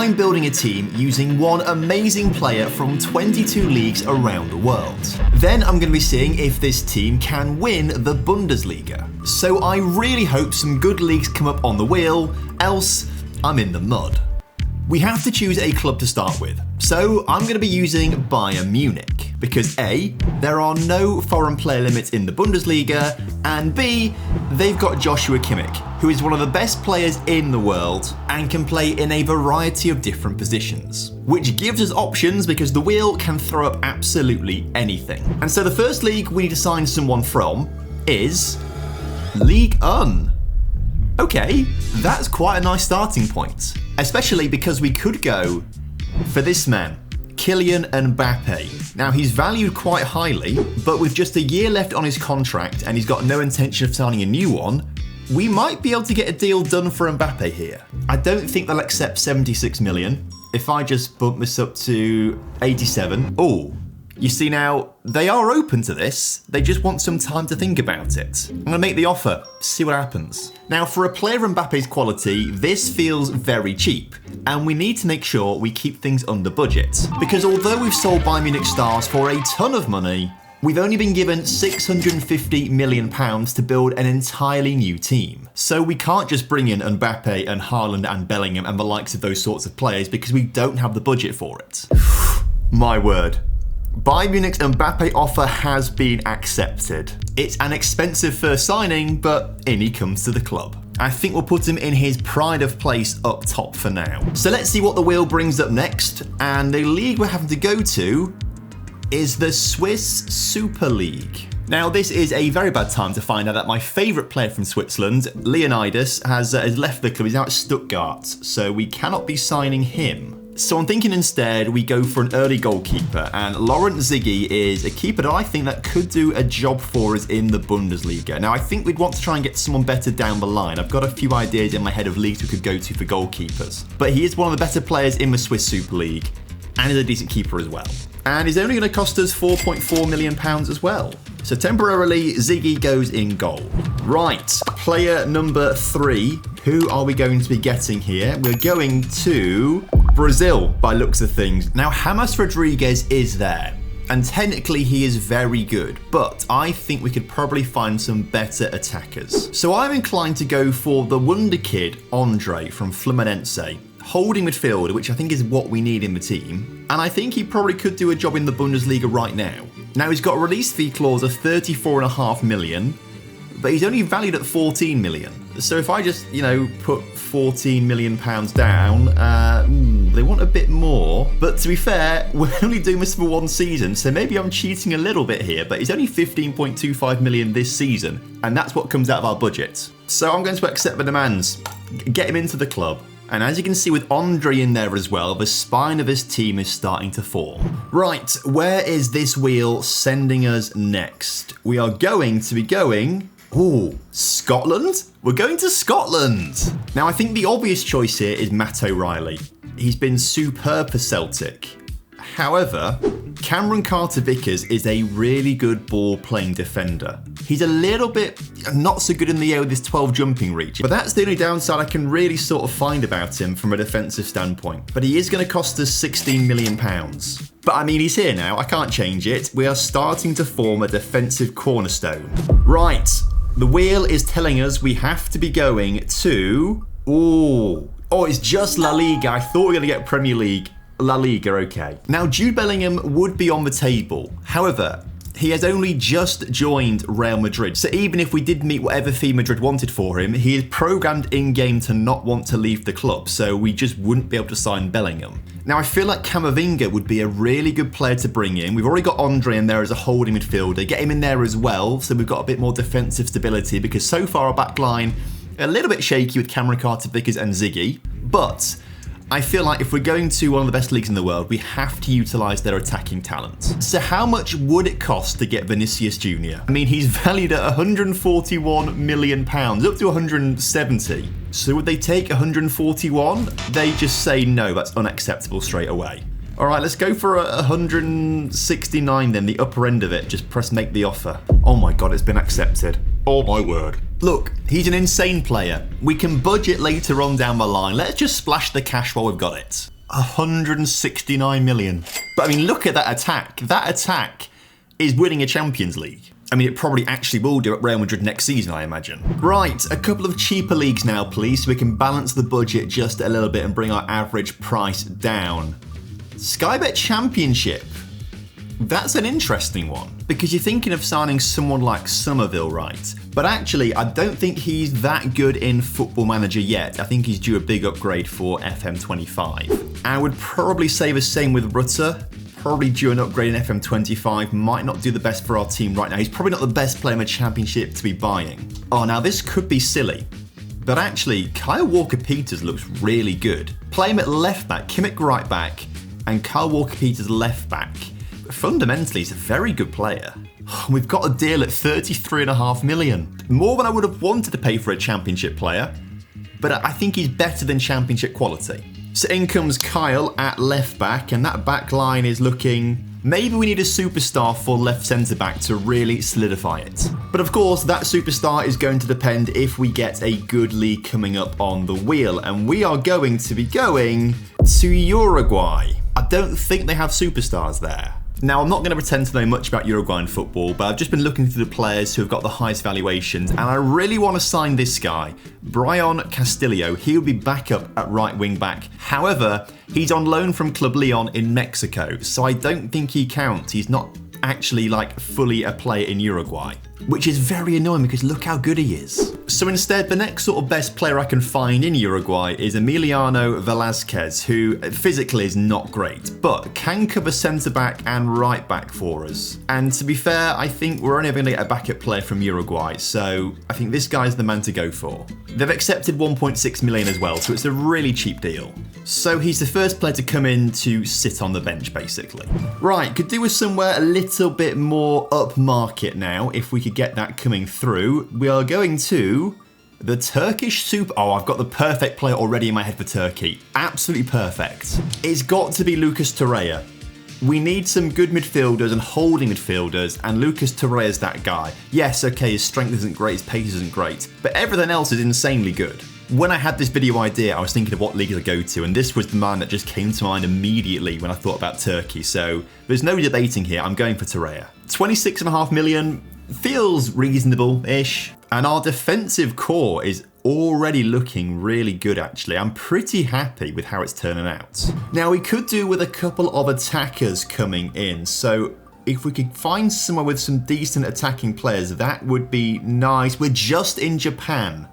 I'm building a team using one amazing player from 22 leagues around the world. Then I'm going to be seeing if this team can win the Bundesliga. So I really hope some good leagues come up on the wheel, else I'm in the mud. We have to choose a club to start with, so I'm going to be using Bayern Munich, because A, there are no foreign player limits in the Bundesliga, and B, they've got Joshua Kimmich, who is one of the best players in the world and can play in a variety of different positions, which gives us options because the wheel can throw up absolutely anything. And so the first league we need to sign someone from is Ligue 1. Okay, that's quite a nice starting point, especially because we could go for this man, Kylian Mbappe. Now, he's valued quite highly, but with just a year left on his contract and he's got no intention of signing a new one, we might be able to get a deal done for Mbappe here. I don't think they'll accept 76 million. If I just bump this up to 87, oh, you see now, they are open to this, they just want some time to think about it. I'm gonna make the offer, see what happens. Now, for a player of Mbappe's quality, this feels very cheap, and we need to make sure we keep things under budget. Because although we've sold Bayern Munich stars for a ton of money, we've only been given £650 million to build an entirely new team. So we can't just bring in Mbappe and Haaland and Bellingham and the likes of those sorts of players because we don't have the budget for it. My word. Bayern Munich's Mbappe offer has been accepted. It's an expensive first signing, but in he comes to the club. I think we'll put him in his pride of place up top for now. So let's see what the wheel brings up next, and the league we're having to go to is the Swiss Super League. Now, this is a very bad time to find out that my favourite player from Switzerland, Leonidas, has left the club. He's now at Stuttgart, so we cannot be signing him. So I'm thinking instead we go for an early goalkeeper, and Laurent Ziggy is a keeper that I think that could do a job for us in the Bundesliga. Now, I think we'd want to try and get someone better down the line. I've got a few ideas in my head of leagues we could go to for goalkeepers, but he is one of the better players in the Swiss Super League and is a decent keeper as well. And he's only going to cost us £4.4 million as well. So temporarily, Ziggy goes in goal. Right, player number 3. Who are we going to be getting here? We're going to Brazil, by looks of things. Now, James Rodriguez is there, and technically he is very good, but I think we could probably find some better attackers. So I'm inclined to go for the wonder kid, Andre, from Fluminense. Holding midfield, which I think is what we need in the team, and I think he probably could do a job in the Bundesliga right now. Now, he's got a release fee clause of 34.5 million, but he's only valued at 14 million. So if I just, put 14 million pounds down, they want a bit more. But to be fair, we're only doing this for one season, so maybe I'm cheating a little bit here, but he's only 15.25 million this season, and that's what comes out of our budget. So I'm going to accept the demands, get him into the club. And as you can see with Andre in there as well, the spine of his team is starting to form. Right, where is this wheel sending us next? We are going to be going... Ooh, Scotland? We're going to Scotland! Now, I think the obvious choice here is Matt O'Reilly. He's been superb for Celtic. However, Cameron Carter-Vickers is a really good ball-playing defender. He's a little bit not so good in the air with his 12 jumping reach, but that's the only downside I can really sort of find about him from a defensive standpoint. But he is going to cost us £16 million. But I mean, he's here now, I can't change it. We are starting to form a defensive cornerstone. Right, the wheel is telling us we have to be going to... Oh, it's just La Liga. I thought we were going to get Premier League. La Liga, okay. Now, Jude Bellingham would be on the table. However, he has only just joined Real Madrid. So even if we did meet whatever fee Madrid wanted for him, he is programmed in-game to not want to leave the club. So we just wouldn't be able to sign Bellingham. Now, I feel like Camavinga would be a really good player to bring in. We've already got Andre in there as a holding midfielder. Get him in there as well, so we've got a bit more defensive stability, because so far our back line, a little bit shaky with Cameron Carter-Vickers and Ziggy. But I feel like if we're going to one of the best leagues in the world, we have to utilise their attacking talent. So how much would it cost to get Vinicius Jr.? I mean, he's valued at £141 million, up to 170. So would they take 141? They just say no, that's unacceptable straight away. All right, let's go for 169 then, the upper end of it. Just press make the offer. Oh my God, it's been accepted. Oh my word. Look, he's an insane player. We can budget later on down the line. Let's just splash the cash while we've got it. 169 million. But I mean, look at that attack. That attack is winning a Champions League. I mean, it probably actually will do at Real Madrid next season, I imagine. Right, a couple of cheaper leagues now, please, so we can balance the budget just a little bit and bring our average price down. Sky Bet Championship. That's an interesting one, because you're thinking of signing someone like Somerville, right? But actually, I don't think he's that good in Football Manager yet. I think he's due a big upgrade for FM25. I would probably say the same with Rutter. Probably due an upgrade in FM25, might not do the best for our team right now. He's probably not the best player in the Championship to be buying. Oh, now this could be silly, but actually, Kyle Walker-Peters looks really good. Play him at left back, Kimmich right back, and Kyle Walker-Peters left back. Fundamentally, he's a very good player. We've got a deal at 33.5 million. More than I would have wanted to pay for a Championship player, but I think he's better than Championship quality. So in comes Kyle at left back, and that back line is looking... Maybe we need a superstar for left centre back to really solidify it. But of course, that superstar is going to depend if we get a good league coming up on the wheel, and we are going to be going to Uruguay. I don't think they have superstars there. Now, I'm not going to pretend to know much about Uruguayan football, but I've just been looking through the players who have got the highest valuations, and I really want to sign this guy, Brian Castillo. He'll be back up at right wing back. However, he's on loan from Club Leon in Mexico, so I don't think he counts. He's not actually like fully a player in Uruguay, which is very annoying because look how good he is. So instead, the next sort of best player I can find in Uruguay is Emiliano Velázquez, who physically is not great, but can cover centre-back and right-back for us. And to be fair, I think we're only ever going to get a backup player from Uruguay, so I think this guy's the man to go for. They've accepted 1.6 million as well, so it's a really cheap deal. So he's the first player to come in to sit on the bench, basically. Right, could do with somewhere a little bit more upmarket now, if we could get that coming through. We are going to the Turkish Super... Oh, I've got the perfect player already in my head for Turkey. Absolutely perfect. It's got to be Lucas Torreira. We need some good midfielders and holding midfielders, and Lucas Torreira's that guy. Yes, okay, his strength isn't great, his pace isn't great, but everything else is insanely good. When I had this video idea, I was thinking of what league to go to, and this was the man that just came to mind immediately when I thought about Turkey, so there's no debating here. I'm going for Torreira. 26.5 million feels reasonable-ish, and our defensive core is already looking really good, actually. I'm pretty happy with how it's turning out. Now, we could do with a couple of attackers coming in, so if we could find somewhere with some decent attacking players, that would be nice. We're just in Japan.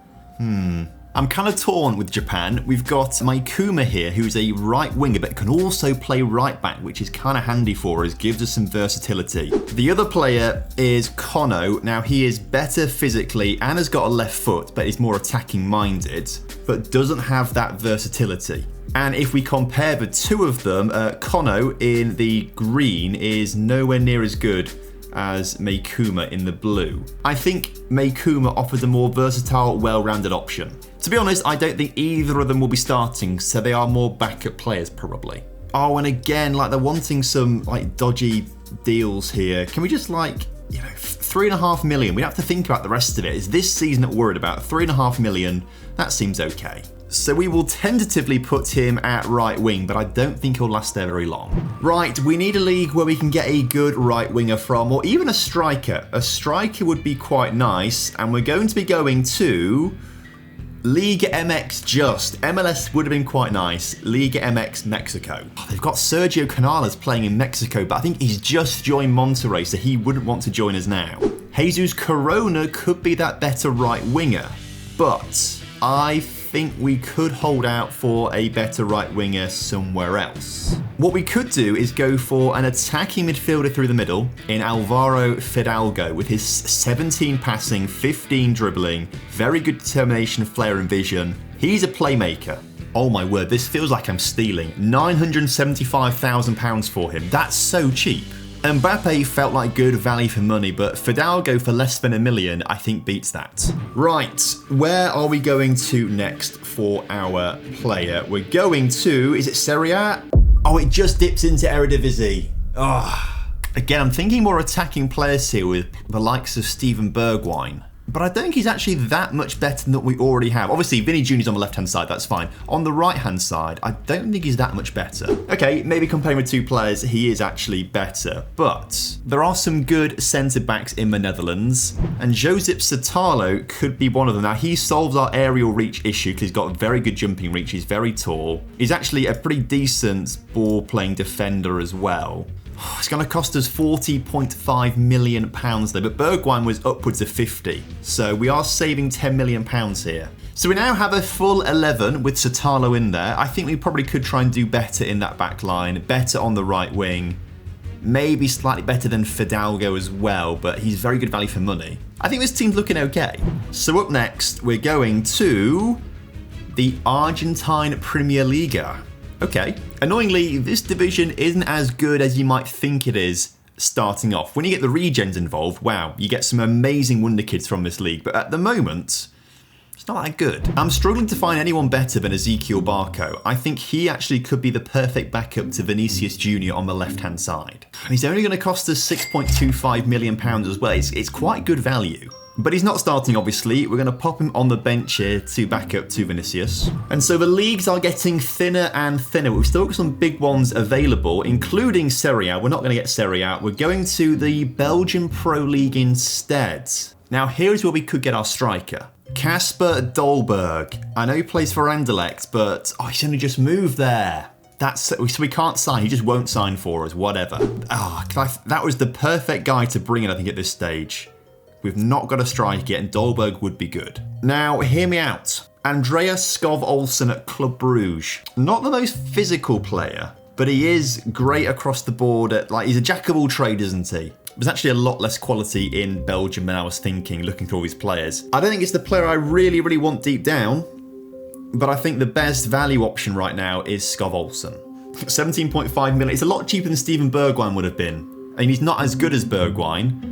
I'm kind of torn with Japan. We've got Maikuma here, who's a right winger, but can also play right back, which is kind of handy for us, gives us some versatility. The other player is Kono. Now, he is better physically and has got a left foot, but is more attacking minded, but doesn't have that versatility. And if we compare the two of them, Kono in the green is nowhere near as good as Maikuma in the blue. I think Maikuma offers a more versatile, well-rounded option. To be honest, I don't think either of them will be starting, so they are more backup players probably. Oh, and again, like they're wanting some like dodgy deals here. Can we just like, 3.5 million? We have to think about the rest of it. Is this season that we're worried about? 3.5 million, that seems okay. So we will tentatively put him at right wing, but I don't think he'll last there very long. Right, we need a league where we can get a good right winger from, or even a striker. A striker would be quite nice, and we're going to be going to Liga MX just. MLS would have been quite nice. Liga MX Mexico. Oh, they've got Sergio Canales playing in Mexico, but I think he's just joined Monterrey, so he wouldn't want to join us now. Jesus Corona could be that better right winger, but I think we could hold out for a better right winger somewhere else. What we could do is go for an attacking midfielder through the middle in Alvaro Fidalgo with his 17 passing, 15 dribbling, very good determination, flair and vision. He's a playmaker. Oh my word, this feels like I'm stealing. £975,000 for him. That's so cheap. Mbappe felt like good value for money, but Fidalgo for less than $1 million, I think beats that. Right, where are we going to next for our player? We're going to, is it Serie A? Oh, it just dips into Eredivisie. Oh. Again, I'm thinking more attacking players here with the likes of Steven Bergwijn. but I don't think he's actually that much better than what we already have. Obviously, Vinny Jr.'s on the left-hand side, that's fine. On the right-hand side, I don't think he's that much better. Okay, maybe comparing with two players, he is actually better, but there are some good centre-backs in the Netherlands, and Josip Satalo could be one of them. Now, he solves our aerial reach issue because he's got very good jumping reach, he's very tall. He's actually a pretty decent ball-playing defender as well. It's going to cost us £40.5 million though, but Bergwijn was upwards of 50. So we are saving £10 million here. So we now have a full 11 with Satalo in there. I think we probably could try and do better in that back line, better on the right wing, maybe slightly better than Fidalgo as well, but he's very good value for money. I think this team's looking okay. So up next, we're going to the Argentine Premier Liga. Okay, annoyingly, this division isn't as good as you might think it is starting off. When you get the regens involved, wow, you get some amazing wonder kids from this league, but at the moment, it's not that good. I'm struggling to find anyone better than Ezequiel Barco. I think he actually could be the perfect backup to Vinicius Jr. on the left-hand side. And he's only going to cost us £6.25 million as well. It's quite good value. But he's not starting, obviously. We're going to pop him on the bench here to back up to Vinicius. And so the leagues are getting thinner and thinner. We've still got some big ones available, including Serie A. We're not going to get Serie A. We're going to the Belgian Pro League instead. Now, here's where we could get our striker. Kasper Dolberg. I know he plays for Anderlecht, but he's only just moved there. So we can't sign. He just won't sign for us, whatever. That was the perfect guy to bring in, I think, at this stage. We've not got a striker yet, and Dolberg would be good. Now, hear me out. Andreas Skov Olsen at Club Bruges. Not the most physical player, but he is great across the board. He's a jack of all trades, isn't he? There's actually a lot less quality in Belgium than I was thinking, looking through all these players. I don't think it's the player I really, really want deep down, but I think the best value option right now is Skov Olsen. 17.5 million. It's a lot cheaper than Steven Bergwijn would have been. I mean, he's not as good as Bergwijn,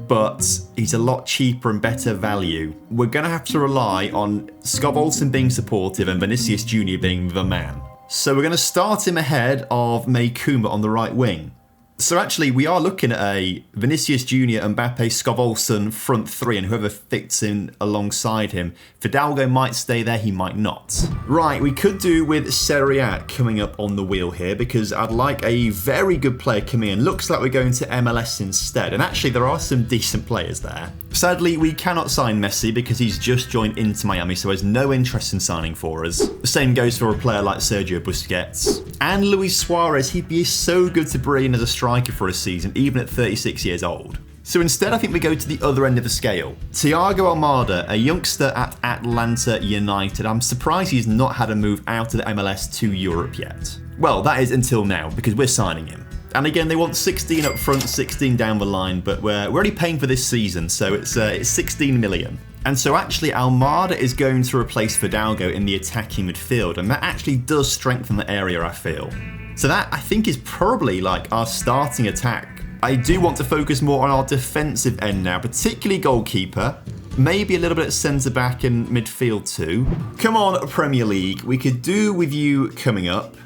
but he's a lot cheaper and better value. We're going to have to rely on Skov Olsen being supportive and Vinicius Jr. being the man. So we're going to start him ahead of Meikuma on the right wing. So actually, we are looking at a Vinicius Jr., Mbappe, Skov Olsen front three, and whoever fits in alongside him. Fidalgo might stay there, he might not. Right, we could do with Serie A coming up on the wheel here, because I'd like a very good player coming in. Looks like we're going to MLS instead, and actually there are some decent players there. Sadly, we cannot sign Messi because he's just joined Inter Miami, so has no interest in signing for us. The same goes for a player like Sergio Busquets. And Luis Suarez, he'd be so good to bring in as a striker for a season, even at 36 years old. So instead, I think we go to the other end of the scale. Thiago Almada, a youngster at Atlanta United. I'm surprised he's not had a move out of the MLS to Europe yet. Well, that is until now, because we're signing him. And again, they want 16 up front, 16 down the line, but we're already paying for this season, so it's 16 million. And so actually, Almada is going to replace Fidalgo in the attacking midfield, and that actually does strengthen the area, I feel. So that, I think, is probably like our starting attack. I do want to focus more on our defensive end now, particularly goalkeeper. Maybe a little bit at centre-back and midfield too. Come on, Premier League. We could do with you coming up.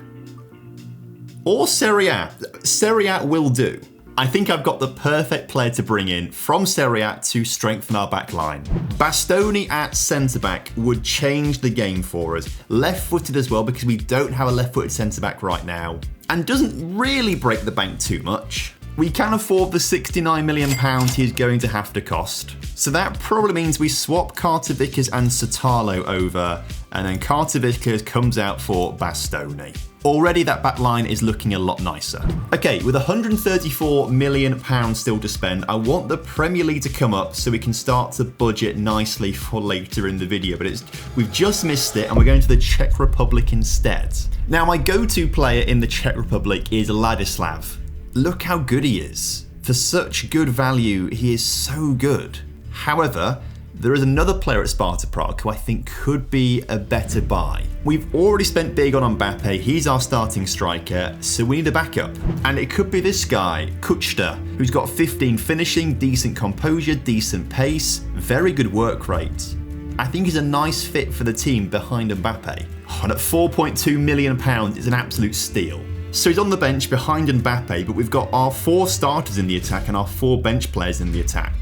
Or Serie A. Serie A will do. I think I've got the perfect player to bring in from Serie A to strengthen our back line. Bastoni at centre-back would change the game for us. Left-footed as well, because we don't have a left-footed centre-back right now. And doesn't really break the bank too much. We can afford the £69 million he's going to have to cost. So that probably means we swap Carter Vickers and Satalo over, and then Carter Vickers comes out for Bastoni. Already that back line is looking a lot nicer. Okay, with £134 million still to spend, I want the Premier League to come up so we can start to budget nicely for later in the video, but we've just missed it and we're going to the Czech Republic instead. Now, my go-to player in the Czech Republic is Ladislav. Look how good he is. For such good value, he is so good. However, there is another player at Sparta Prague who I think could be a better buy. We've already spent big on Mbappe, he's our starting striker, so we need a backup. And it could be this guy, Kuchta, who's got 15 finishing, decent composure, decent pace, very good work rate. I think he's a nice fit for the team behind Mbappe. And at £4.2 million, it's an absolute steal. So he's on the bench behind Mbappe, but we've got our 4 starters in the attack and our 4 bench players in the attack.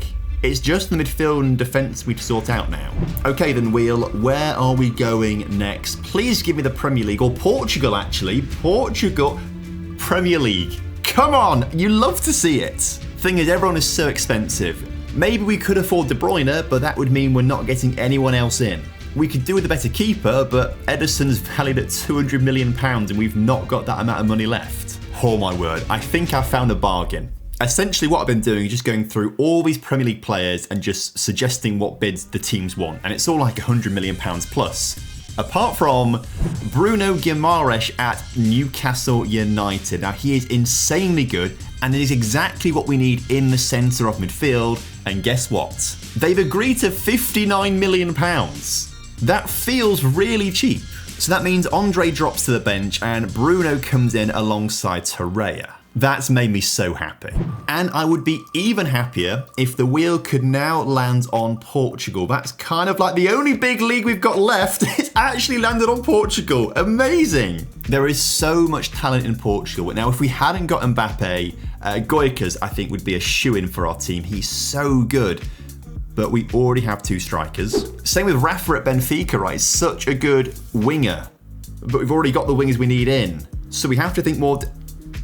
It's just the midfield and defence we'd sort out now. Okay then, Wheel, where are we going next? Please give me the Premier League, or Portugal actually. Portugal, Premier League. Come on, you love to see it. Thing is, everyone is so expensive. Maybe we could afford De Bruyne, but that would mean we're not getting anyone else in. We could do with a better keeper, but Ederson's valued at £200 million and we've not got that amount of money left. Oh my word, I think I found a bargain. Essentially what I've been doing is just going through all these Premier League players and just suggesting what bids the teams want. And it's all like £100 million plus. Apart from Bruno Guimaraes at Newcastle United. Now he is insanely good and it is exactly what we need in the centre of midfield. And guess what? They've agreed to £59 million. That feels really cheap. So that means Andre drops to the bench and Bruno comes in alongside Torreira. That's made me so happy. And I would be even happier if the wheel could now land on Portugal. That's kind of like the only big league we've got left. It's actually landed on Portugal. Amazing. There is so much talent in Portugal. Now, if we hadn't got Mbappe, Goikas, I think, would be a shoo-in for our team. He's so good. But we already have 2 strikers. Same with Rafa at Benfica, right? He's such a good winger. But we've already got the wingers we need in. So we have to think more...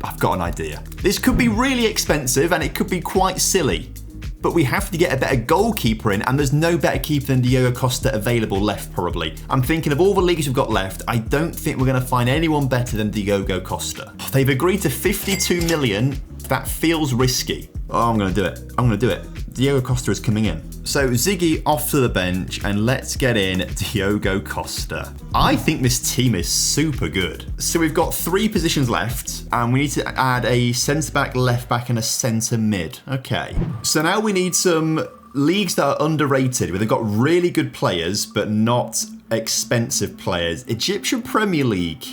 I've got an idea. This could be really expensive and it could be quite silly. But we have to get a better goalkeeper in, and there's no better keeper than Diogo Costa available left, probably. I'm thinking of all the leagues we've got left, I don't think we're going to find anyone better than Diogo Costa. They've agreed to 52 million. That feels risky. Oh, I'm going to do it. I'm going to do it. Diogo Costa is coming in. So Ziggy off to the bench and let's get in Diogo Costa. I think this team is super good. So we've got 3 positions left and we need to add a centre back, left back and a centre mid. Okay. So now we need some leagues that are underrated where they've got really good players but not expensive players. Egyptian Premier League.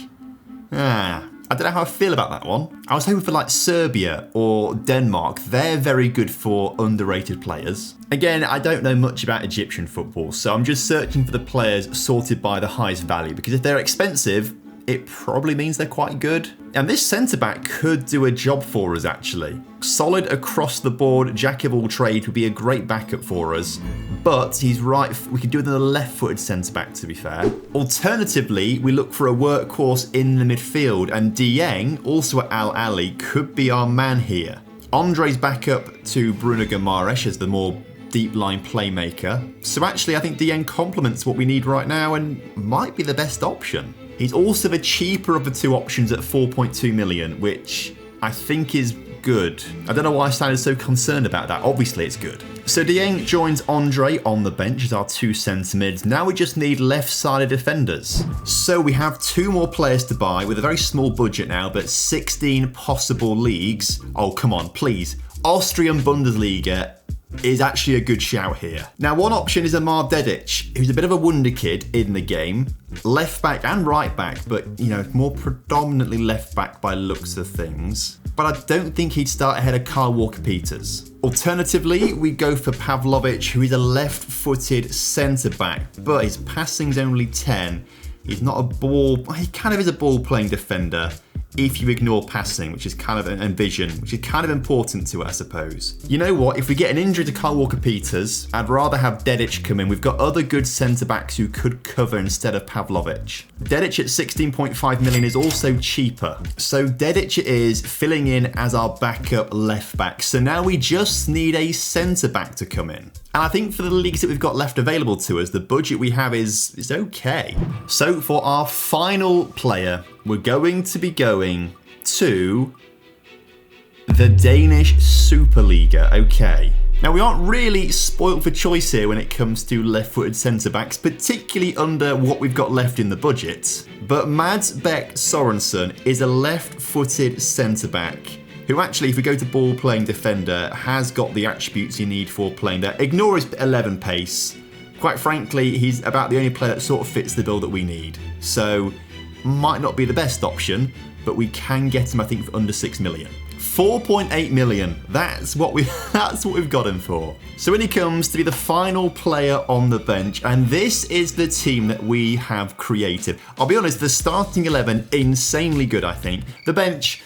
I don't know how I feel about that one. I was hoping for like Serbia or Denmark. They're very good for underrated players. Again, I don't know much about Egyptian football, so I'm just searching for the players sorted by the highest value, because if they're expensive, it probably means they're quite good. And this centre-back could do a job for us, actually. Solid across the board, jack of all trades would be a great backup for us. But he's right, we could do another left-footed centre-back, to be fair. Alternatively, we look for a workhorse in the midfield, and Dieng, also at Al Ahly, could be our man here. Andre's backup to Bruno Guimaraes as the more deep-line playmaker. So actually, I think Dieng complements what we need right now and might be the best option. He's also the cheaper of the 2 options at 4.2 million, which I think is good. I don't know why I sounded so concerned about that. Obviously, it's good. So Dieng joins Andre on the bench as our 2 centre mids. Now we just need left-sided defenders. So we have 2 more players to buy with a very small budget now, but 16 possible leagues. Oh, come on, please. Austrian Bundesliga is actually a good shout here. Now, one option is Amar Dedic, who's a bit of a wonder kid in the game. Left back and right back, but, you know, more predominantly left back by looks of things. But I don't think he'd start ahead of Kyle Walker-Peters. Alternatively, we go for Pavlovic, who is a left-footed centre-back, but his passing's only 10. He's not a ball... He kind of is a ball-playing defender, if you ignore passing, which is kind of and vision, which is kind of important to it, I suppose. You know what? If we get an injury to Kyle Walker-Peters, I'd rather have Dedic come in. We've got other good centre-backs who could cover instead of Pavlovic. Dedic at 16.5 million is also cheaper. So Dedic is filling in as our backup left-back. So now we just need a centre-back to come in. And I think for the leagues that we've got left available to us, the budget we have is okay. So for our final player, we're going to be going to the Danish Superliga. Okay. Now, we aren't really spoilt for choice here when it comes to left-footed centre-backs, particularly under what we've got left in the budget. But Mads Bech Sorensen is a left-footed centre-back who actually, if we go to ball-playing defender, has got the attributes you need for playing there. Ignore his 11 pace. Quite frankly, he's about the only player that sort of fits the bill that we need. So, might not be the best option, but we can get him, I think, for under 6 million. 4.8 million. That's what we've got him for. So in he comes to be the final player on the bench, and this is the team that we have created. I'll be honest, the starting 11, insanely good, I think. The bench,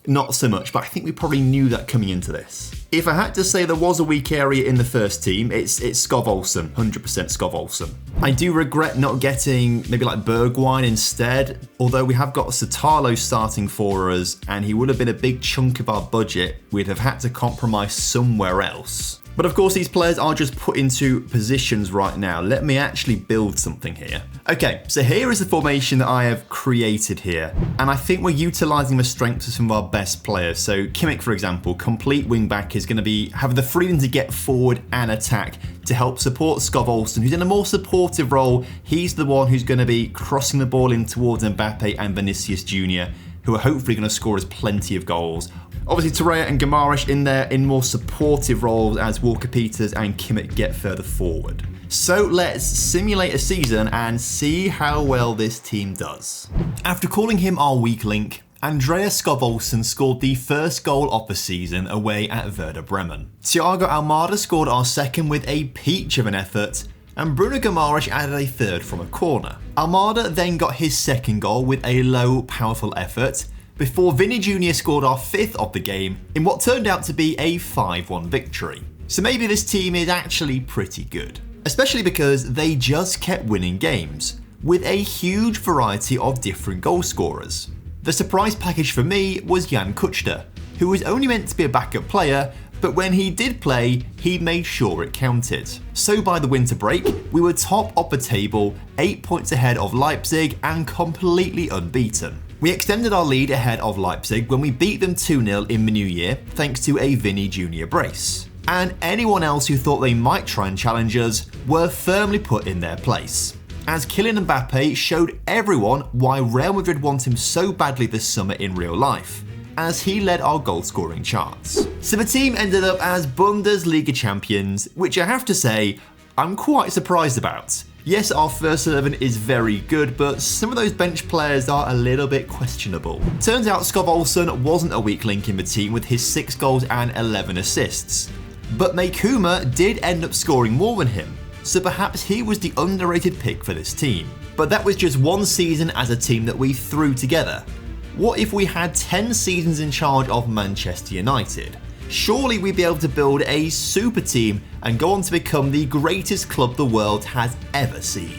not so much, but I think we probably knew that coming into this. If I had to say there was a weak area in the first team, it's Skov Olsen, 100% Skov Olsen. I do regret not getting maybe like Bergwijn instead, although we have got Satalo starting for us, and he would have been a big chunk of our budget. We'd have had to compromise somewhere else. But of course, these players are just put into positions right now. Let me actually build something here. Okay, so here is the formation that I have created here. And I think we're utilising the strengths of some of our best players. So Kimmich, for example, complete wingback, is going to have the freedom to get forward and attack to help support Skov Olsen, who's in a more supportive role. He's the one who's going to be crossing the ball in towards Mbappe and Vinicius Jr., who are hopefully going to score us plenty of goals. Obviously, Torreira and Guimaraes in there in more supportive roles as Walker Peters and Kimmich get further forward. So let's simulate a season and see how well this team does. After calling him our weak link, Andreas Skov Olsen scored the first goal of the season away at Werder Bremen. Thiago Almada scored our second with a peach of an effort, and Bruno Guimaraes added a third from a corner. Almada then got his second goal with a low, powerful effort, before Vinny Jr. scored our fifth of the game in what turned out to be a 5-1 victory. So maybe this team is actually pretty good, especially because they just kept winning games, with a huge variety of different goal scorers. The surprise package for me was Jan Kuchta, who was only meant to be a backup player, but when he did play, he made sure it counted. So by the winter break, we were top of the table, 8 points ahead of Leipzig and completely unbeaten. We extended our lead ahead of Leipzig when we beat them 2-0 in the new year, thanks to a Vinny Jr. brace. And anyone else who thought they might try and challenge us were firmly put in their place, as Kylian Mbappe showed everyone why Real Madrid want him so badly this summer in real life, as he led our goal scoring charts. So the team ended up as Bundesliga champions, which I have to say, I'm quite surprised about. Yes, our first 11 is very good, but some of those bench players are a little bit questionable. Turns out Skov Olsen wasn't a weak link in the team with his 6 goals and 11 assists. But Meikuma did end up scoring more than him, so perhaps he was the underrated pick for this team. But that was just one season as a team that we threw together. What if we had 10 seasons in charge of Manchester United? Surely we'd be able to build a super team and go on to become the greatest club the world has ever seen.